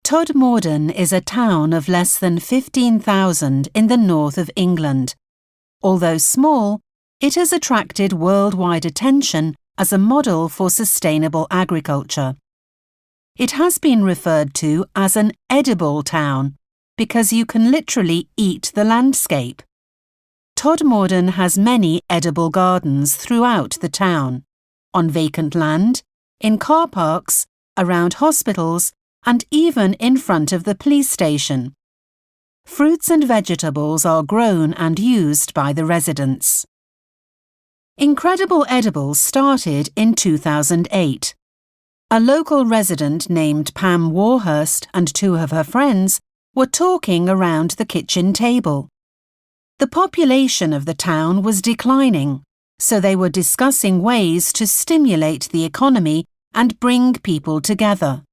Todmorden is a town of less than 15,000 in the north of England. Although small, it has attracted worldwide attention as a model for sustainable agriculture. It has been referred to as an edible town because you can literally eat the landscape. Todmorden has many edible gardens throughout the town, on vacant land, in car parks, around hospitals, and even in front of the police station. Fruits and vegetables are grown and used by the residents. Incredible Edibles started in 2008. A local resident named Pam Warhurst and two of her friends were talking around the kitchen table. The population of the town was declining, so they were discussing ways to stimulate the economy and bring people together.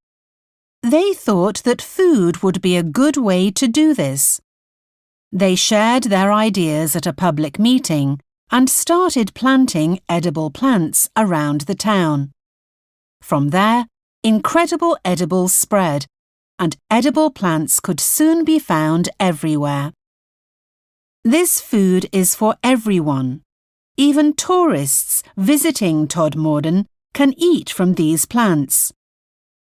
They thought that food would be a good way to do this. They shared their ideas at a public meeting and started planting edible plants around the town. From there, Incredible Edibles spread, and edible plants could soon be found everywhere. This food is for everyone. Even tourists visiting Todmorden can eat from these plants.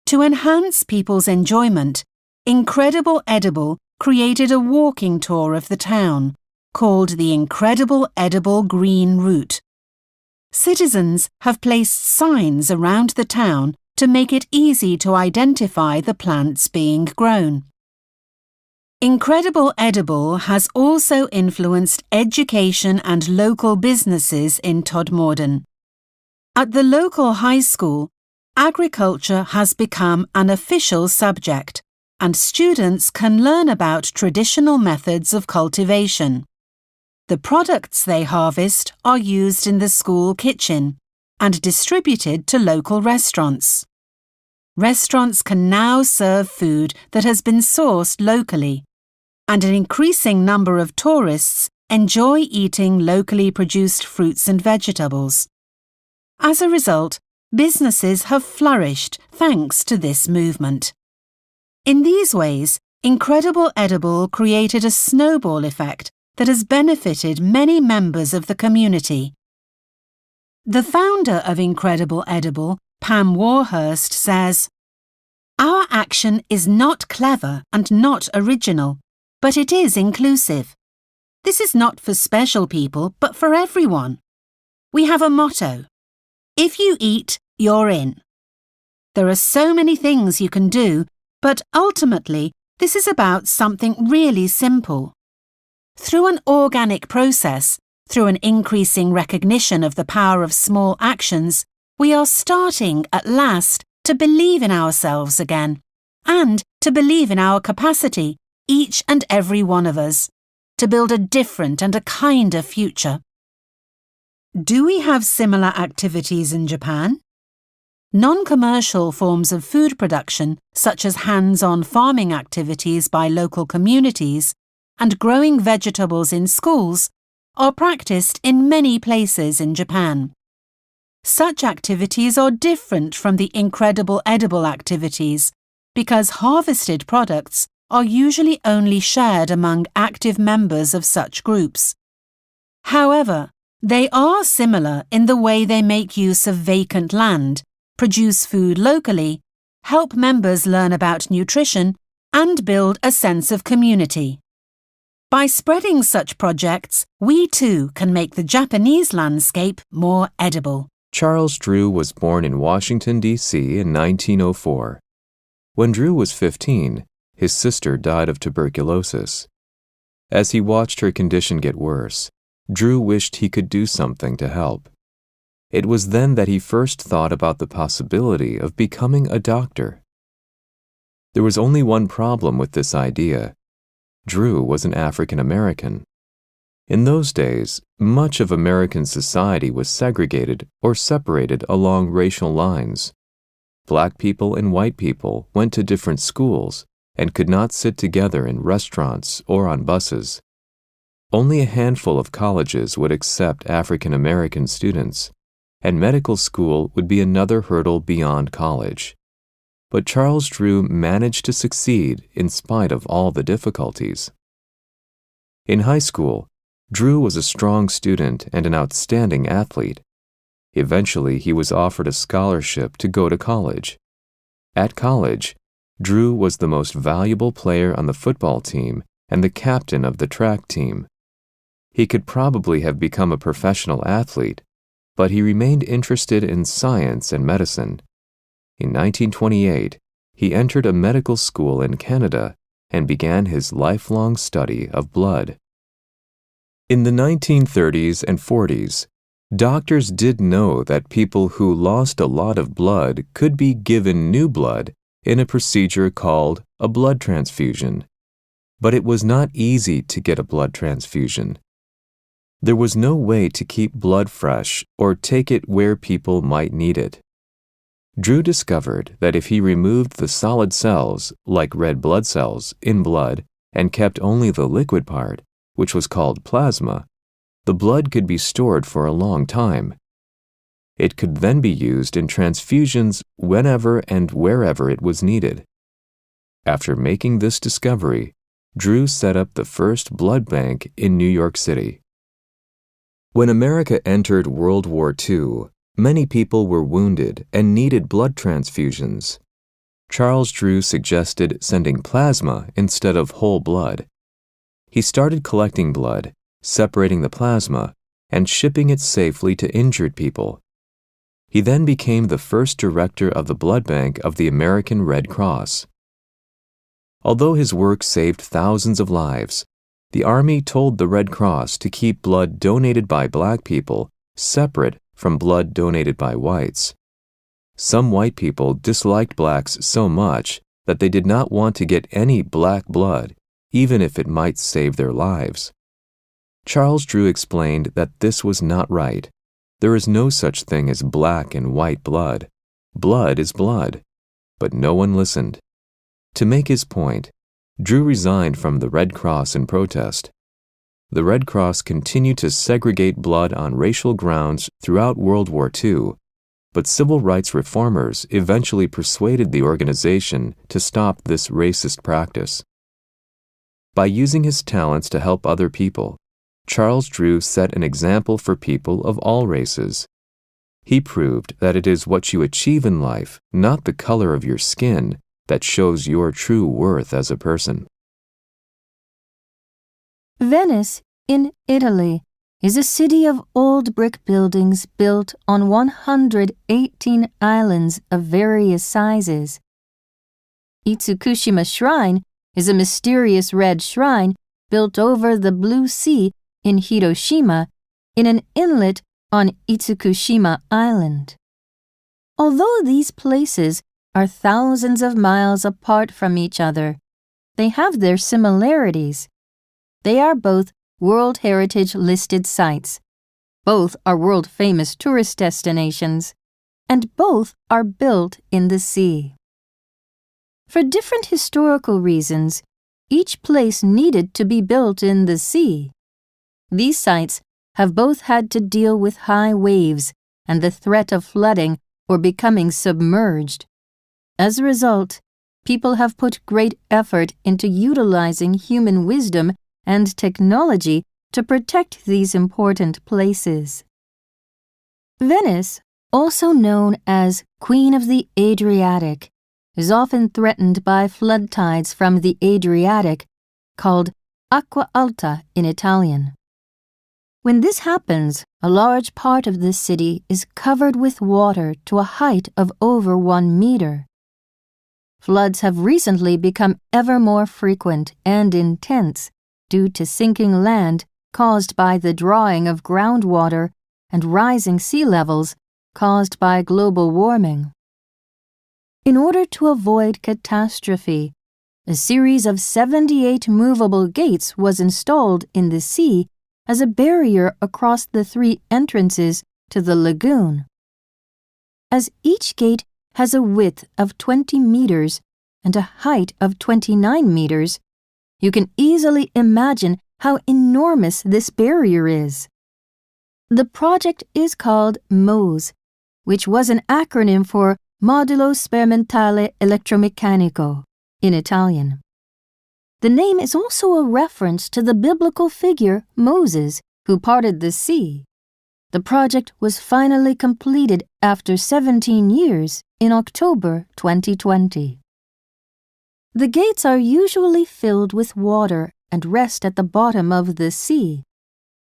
To enhance people's enjoyment, Incredible Edible created a walking tour of the town called the Incredible Edible Green Route. Citizens have placed signs around the town to make it easy to identify the plants being grown. Incredible Edible has also influenced education and local businesses in Todmorden. At the local high school, agriculture has become an official subject, and students can learn about traditional methods of cultivation. The products they harvest are used in the school kitchen and distributed to local restaurants. Restaurants can now serve food that has been sourced locally, and an increasing number of tourists enjoy eating locally produced fruits and vegetables. As a result, businesses have flourished thanks to this movement. In these ways, Incredible Edible created a snowball effect that has benefited many members of the community. The founder of Incredible Edible, Pam Warhurst, says, "Our action is not clever and not original, but it is inclusive. This is not for special people, but for everyone. We have a motto: if you eat, you're in. There are so many things you can do, but ultimately, this is about something really simple. Through an organic process, through an increasing recognition of the power of small actions, we are starting at last to believe in ourselves again, and to believe in our capacity, each and every one of us, to build a different and a kinder future." Do we have similar activities in Japan? Non-commercial forms of food production, such as hands-on farming activities by local communities and growing vegetables in schools, are practiced in many places in Japan. Such activities are different from the Incredible Edible activities because harvested products are usually only shared among active members of such groups. However, they are similar in the way they make use of vacant land, produce food locally, help members learn about nutrition, and build a sense of community. By spreading such projects, we too can make the Japanese landscape more edible. Charles Drew was born in Washington, D.C. in 1904. When Drew was 15, his sister died of tuberculosis. As he watched her condition get worse, Drew wished he could do something to help. It was then that he first thought about the possibility of becoming a doctor. There was only one problem with this idea. Drew was an African American. In those days, much of American society was segregated or separated along racial lines. Black people and white people went to different schools and could not sit together in restaurants or on buses. Only a handful of colleges would accept African American students, and medical school would be another hurdle beyond college. but Charles Drew managed to succeed in spite of all the difficulties. In high school, Drew was a strong student and an outstanding athlete. Eventually, he was offered a scholarship to go to college. At college, Drew was the most valuable player on the football team and the captain of the track team. He could probably have become a professional athlete, but he remained interested in science and medicine. In 1928, he entered a medical school in Canada and began his lifelong study of blood. In the 1930s and 40s, doctors did know that people who lost a lot of blood could be given new blood in a procedure called a blood transfusion. But it was not easy to get a blood transfusion. There was no way to keep blood fresh or take it where people might need it. Drew discovered that if he removed the solid cells, like red blood cells, in blood and kept only the liquid part, which was called plasma, the blood could be stored for a long time. It could then be used in transfusions whenever and wherever it was needed. After making this discovery, Drew set up the first blood bank in New York City. When America entered World War II, many people were wounded and needed blood transfusions. Charles Drew suggested sending plasma instead of whole blood. He started collecting blood, separating the plasma, and shipping it safely to injured people. He then became the first director of the blood bank of the American Red Cross. Although his work saved thousands of lives, the Army told the Red Cross to keep blood donated by black people separate from blood donated by whites. Some white people disliked blacks so much that they did not want to get any black blood, even if it might save their lives. Charles Drew explained that this was not right. There is no such thing as black and white blood. Blood is blood. But no one listened. To make his point, Drew resigned from the Red Cross in protest. The Red Cross continued to segregate blood on racial grounds throughout World War II, but civil rights reformers eventually persuaded the organization to stop this racist practice. By using his talents to help other people, Charles Drew set an example for people of all races. He proved that it is what you achieve in life, not the color of your skin, that shows your true worth as a person. Venice, in Italy, is a city of old brick buildings built on 118 islands of various sizes. Itsukushima Shrine is a mysterious red shrine built over the blue sea in Hiroshima in an inlet on Itsukushima Island. Although these places are thousands of miles apart from each other, they have their similarities. They are both World Heritage listed sites, both are world-famous tourist destinations, and both are built in the sea. For different historical reasons, each place needed to be built in the sea. These sites have both had to deal with high waves and the threat of flooding or becoming submerged. As a result, people have put great effort into utilizing human wisdom and technology to protect these important places. Venice, also known as Queen of the Adriatic, is often threatened by flood tides from the Adriatic, called acqua alta in Italian. When this happens, a large part of the city is covered with water to a height of over 1 meter. Floods have recently become ever more frequent and intense due to sinking land caused by the drawing of groundwater and rising sea levels caused by global warming. In order to avoid catastrophe, a series of 78 movable gates was installed in the sea as a barrier across the 3 entrances to the lagoon. As each gate has a width of 20 meters and a height of 29 meters, you can easily imagine how enormous this barrier is. The project is called MOSE, which was an acronym for modulo sperimentale elettromeccanico in Italian. The name is also a reference to the biblical figure Moses, who parted the sea. The project was finally completed after 17 years in October 2020. The gates are usually filled with water and rest at the bottom of the sea.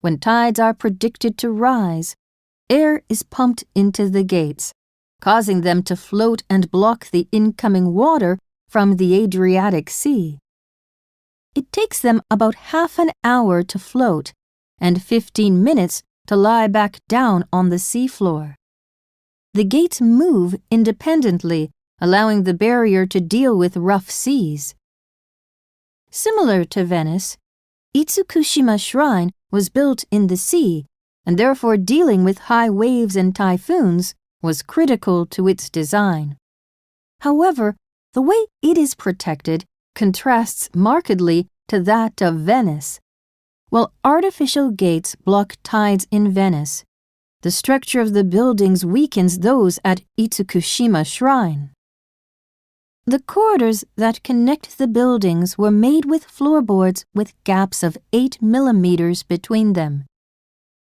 When tides are predicted to rise, air is pumped into the gates, causing them to float and block the incoming water from the Adriatic Sea. It takes them about half an hour to float and 15 minutes to lie back down on the seafloor. The gates move independently, allowing the barrier to deal with rough seas. Similar to Venice, Itsukushima Shrine was built in the sea, and therefore dealing with high waves and typhoons was critical to its design. However, the way it is protected contrasts markedly to that of Venice. While artificial gates block tides in Venice, the structure of the buildings weakens those at Itsukushima Shrine. The corridors that connect the buildings were made with floorboards with gaps of 8 millimeters between them.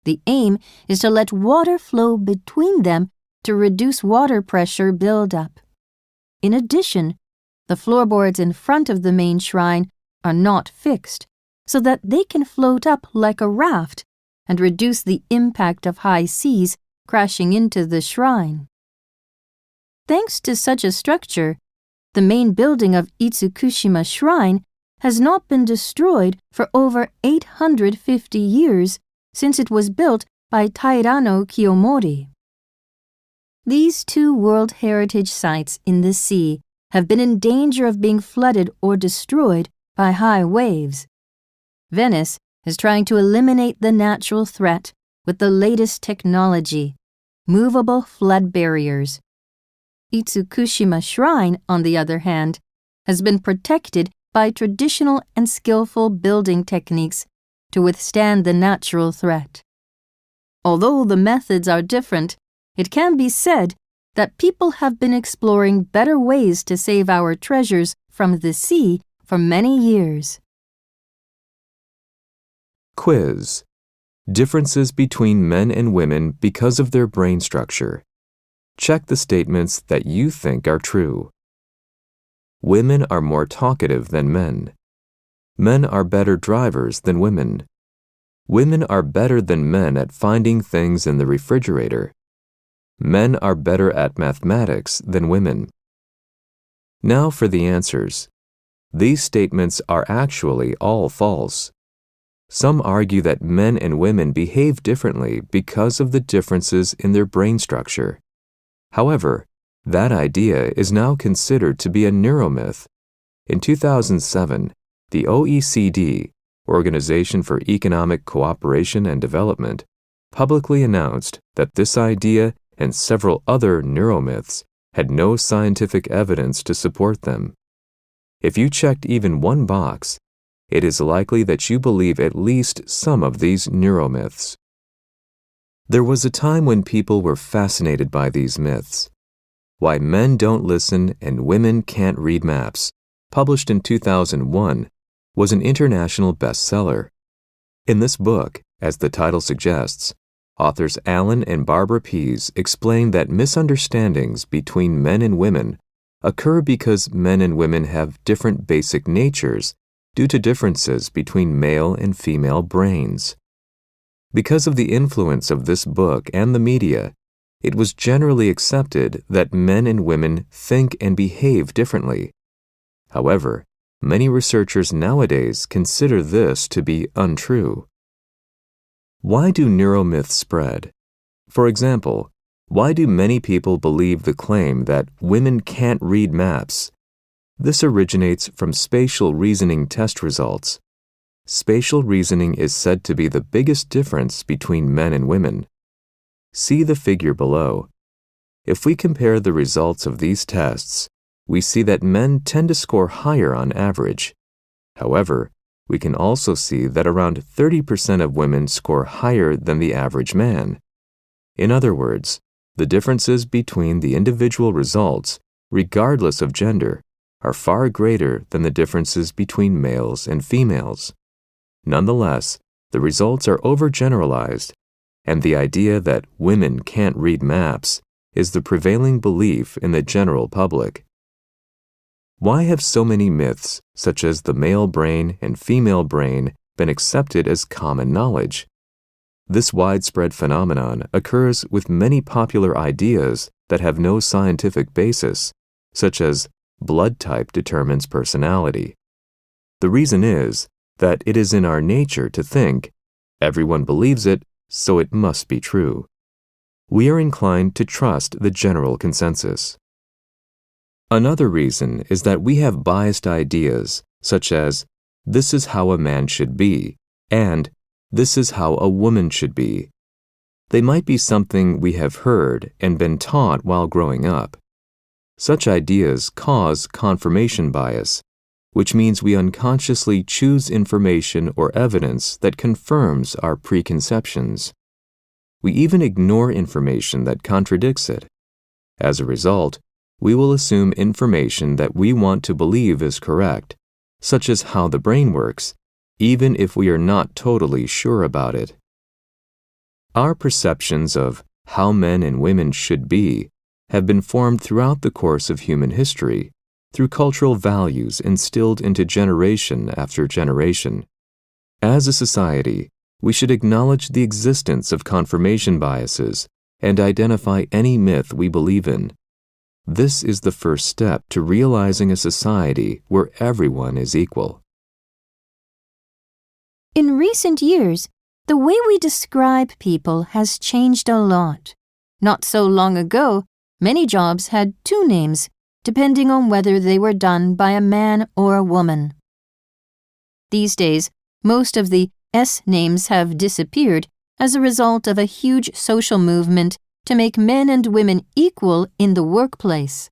The aim is to let water flow between them to reduce water pressure buildup. In addition, the floorboards in front of the main shrine are not fixed, so that they can float up like a raft and reduce the impact of high seas crashing into the shrine. Thanks to such a structure, the main building of Itsukushima Shrine has not been destroyed for over 850 years since it was built by Tairano Kiyomori. These two World Heritage Sites in the sea have been in danger of being flooded or destroyed by high waves. Venice is trying to eliminate the natural threat with the latest technology, movable flood barriers. Itsukushima Shrine, on the other hand, has been protected by traditional and skillful building techniques to withstand the natural threat. Although the methods are different, it can be said that people have been exploring better ways to save our treasures from the sea for many years. Quiz. Differences between men and women because of their brain structure. Check the statements that you think are true. Women are more talkative than men. Men are better drivers than women. Women are better than men at finding things in the refrigerator. Men are better at mathematics than women. Now for the answers. These statements are actually all false. Some argue that men and women behave differently because of the differences in their brain structure. However, that idea is now considered to be a neuromyth. In 2007, the OECD, Organization for Economic Cooperation and Development, publicly announced that this idea and several other neuromyths had no scientific evidence to support them. If you checked even one box, it is likely that you believe at least some of these neuromyths. There was a time when people were fascinated by these myths. Why Men Don't Listen and Women Can't Read Maps, published in 2001, was an international bestseller. In this book, as the title suggests, authors Alan and Barbara Pease explain that misunderstandings between men and women occur because men and women have different basic natures due to differences between male and female brains. Because of the influence of this book and the media, it was generally accepted that men and women think and behave differently. However, many researchers nowadays consider this to be untrue. Why do neuromyths spread? For example, why do many people believe the claim that women can't read maps? This originates from spatial reasoning test results. Spatial reasoning is said to be the biggest difference between men and women. See the figure below. If we compare the results of these tests, we see that men tend to score higher on average. However, we can also see that around 30% of women score higher than the average man. In other words, The differences between the individual results, regardless of gender, are far greater than the differences between males and females. Nonetheless, the results are overgeneralized, and the idea that women can't read maps is the prevailing belief in the general public. Why have so many myths, such as the male brain and female brain, been accepted as common knowledge? This widespread phenomenon occurs with many popular ideas that have no scientific basis, such as blood type determines personality. The reason is that it is in our nature to think, everyone believes it, so it must be true. We are inclined to trust the general consensus. Another reason is that we have biased ideas, such as, this is how a man should be, and this is how a woman should be. They might be something we have heard and been taught while growing up. Such ideas cause confirmation bias, which means we unconsciously choose information or evidence that confirms our preconceptions. We even ignore information that contradicts it. As a result, we will assume information that we want to believe is correct, such as how the brain works, even if we are not totally sure about it. Our perceptions of how men and women should be have been formed throughout the course of human history through cultural values instilled into generation after generation. As a society, we should acknowledge the existence of confirmation biases and identify any myth we believe in. This is the first step to realizing a society where everyone is equal. In recent years, the way we describe people has changed a lot. Not so long ago, many jobs had two names, depending on whether they were done by a man or a woman. These days, most of the S names have disappeared as a result of a huge social movement to make men and women equal in the workplace.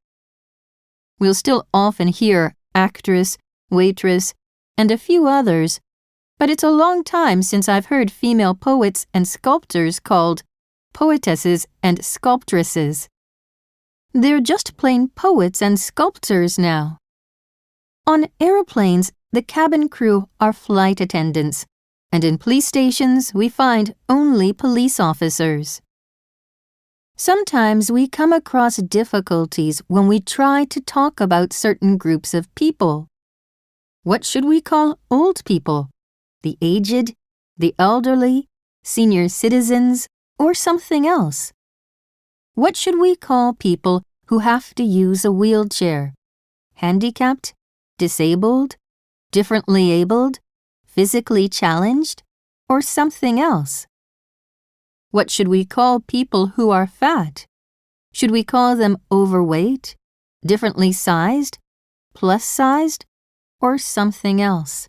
We'll still often hear actress, waitress, and a few others, but it's a long time since I've heard female poets and sculptors called poetesses and sculptresses. They're just plain poets and sculptors now. On airplanes, the cabin crew are flight attendants, and in police stations we find only police officers. Sometimes we come across difficulties when we try to talk about certain groups of people. What should we call old people? The aged, the elderly, senior citizens, or something else? What should we call people who have to use a wheelchair? Handicapped, disabled, differently abled, physically challenged, or something else? What should we call people who are fat? Should we call them overweight, differently sized, plus-sized, or something else?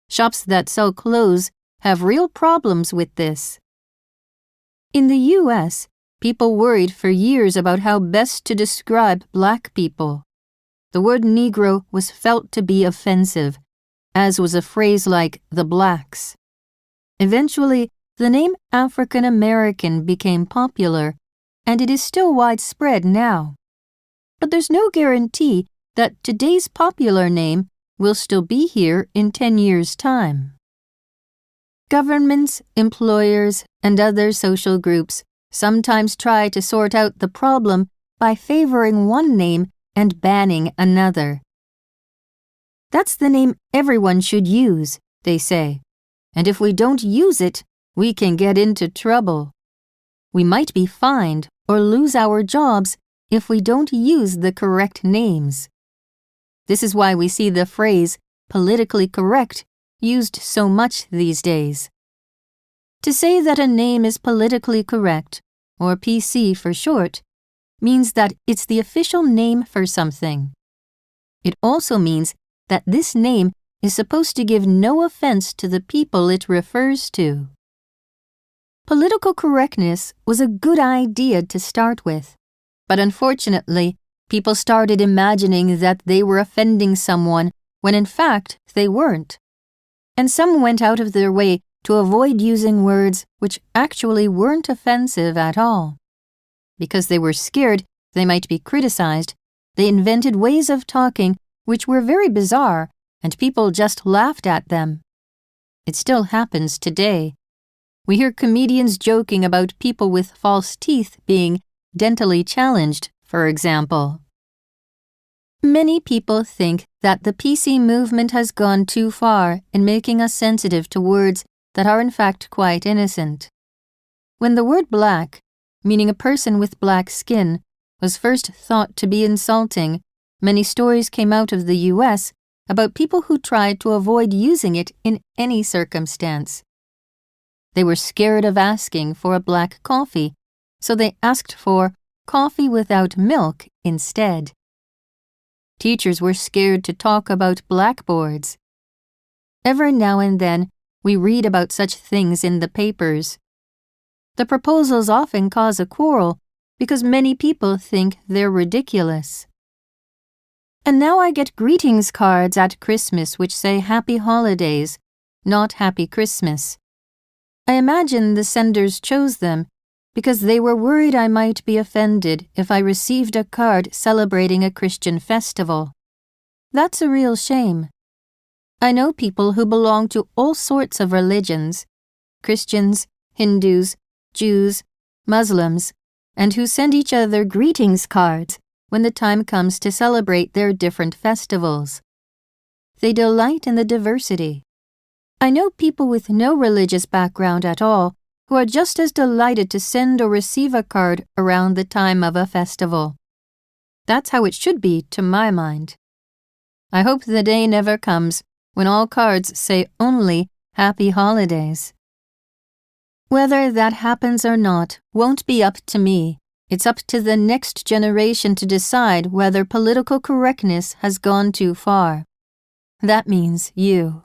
Shops that sell clothes have real problems with this. In the U.S., people worried for years about how best to describe black people. The word Negro was felt to be offensive, as was a phrase like the blacks. Eventually, the name African American became popular, and it is still widespread now. But there's no guarantee that today's popular name will still be here in 10 years' time. Governments, employers, and other social groups sometimes try to sort out the problem by favoring one name and banning another. That's the name everyone should use, they say, and if we don't use it, we can get into trouble. We might be fined or lose our jobs if we don't use the correct names. This is why we see the phrase politically correct used so much these days. To say that a name is politically correct, or PC for short, means that it's the official name for something. It also means that this name is supposed to give no offense to the people it refers to. Political correctness was a good idea to start with, but unfortunately, people started imagining that they were offending someone when in fact they weren't. And some went out of their way to avoid using words which actually weren't offensive at all. Because they were scared they might be criticized, they invented ways of talking which were very bizarre, and people just laughed at them. It still happens today. We hear comedians joking about people with false teeth being dentally challenged, for example. Many people think that the PC movement has gone too far in making us sensitive to words that are in fact quite innocent. When the word black, meaning a person with black skin, was first thought to be insulting, many stories came out of the US about people who tried to avoid using it in any circumstance. They were scared of asking for a black coffee, so they asked for coffee without milk instead. Teachers were scared to talk about blackboards. Every now and then, we read about such things in the papers. The proposals often cause a quarrel because many people think they're ridiculous. And now I get greetings cards at Christmas which say Happy Holidays, not Happy Christmas. I imagine the senders chose them because they were worried I might be offended if I received a card celebrating a Christian festival. That's a real shame. I know people who belong to all sorts of religions, Christians, Hindus, Jews, Muslims, and who send each other greetings cards when the time comes to celebrate their different festivals. They delight in the diversity. I know people with no religious background at all who are just as delighted to send or receive a card around the time of a festival. That's how it should be, to my mind. I hope the day never comes when all cards say only Happy Holidays. Whether that happens or not won't be up to me. It's up to the next generation to decide whether political correctness has gone too far. That means you.